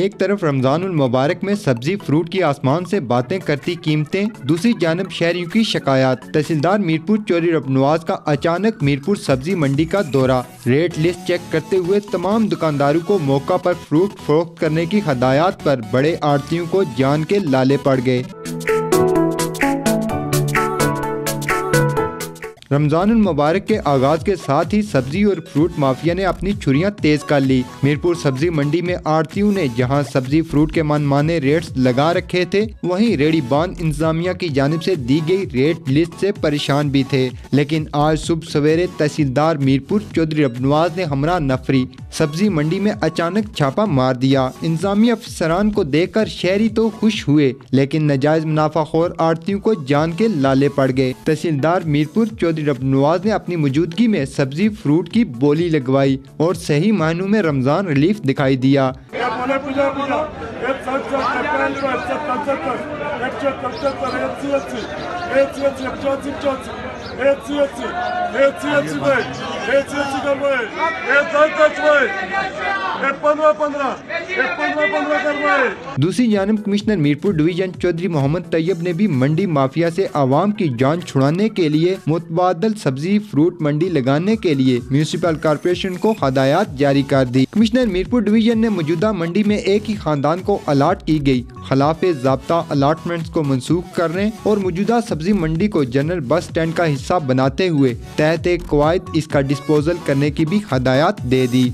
एक तरफ रमजानुल मुबारक में सब्जी फ्रूट की आसमान से बातें करती कीमतें, दूसरी जानब शहरियों की शिकायत। तहसीलदार मीरपुर चौधरी रबनवाज का अचानक मीरपुर सब्जी मंडी का दौरा, रेट लिस्ट चेक करते हुए तमाम दुकानदारों को मौका पर फ्रूट फरोख्त करने की हदायत पर बड़े आड़तियों को जान के लाले पड़ गए। रमजानुल मुबारक के आगाज के साथ ही सब्जी और फ्रूट माफिया ने अपनी छुरियां तेज कर ली। मीरपुर सब्जी मंडी में आड़तियों ने जहां सब्जी फ्रूट के मनमाने रेट्स लगा रखे थे, वहीं रेडी बांध इंतजामिया की जानिब से दी गई रेट लिस्ट से परेशान भी थे। लेकिन आज सुबह सवेरे तहसीलदार मीरपुर चौधरी रबनवाज ने हमरा नफरी सब्जी मंडी में अचानक छापा मार दिया। इंतजामी अफसरान को देखकर शहरी तो खुश हुए, लेकिन नाजायज मुनाफाखोर आड़तियों को जान के लाले पड़ गए। तहसीलदार मीरपुर चौधरी रबनवाज ने अपनी मौजूदगी में सब्जी फ्रूट की बोली लगवाई और सही मायनों में रमजान रिलीफ दिखाई दिया। दूसरी जानब कमिश्नर मीरपुर डिवीजन चौधरी मोहम्मद तैयब ने भी मंडी माफिया से आवाम की जान छुड़ाने के लिए मुतबादल सब्जी फ्रूट मंडी लगाने के लिए म्यूनिसिपल कॉर्पोरेशन को हदायत जारी कर दी। कमिश्नर मीरपुर डिवीजन ने मौजूदा मंडी में एक ही खानदान को अलाट की गई खिलाफे ज़ाब्ता अलाटमेंट्स को मनसूख करने और मौजूदा सब्जी मंडी को जनरल बस स्टैंड का हिस्सा बनाते हुए तहत एक कवायद इसका डिस्पोजल करने की भी हदायत दे दी।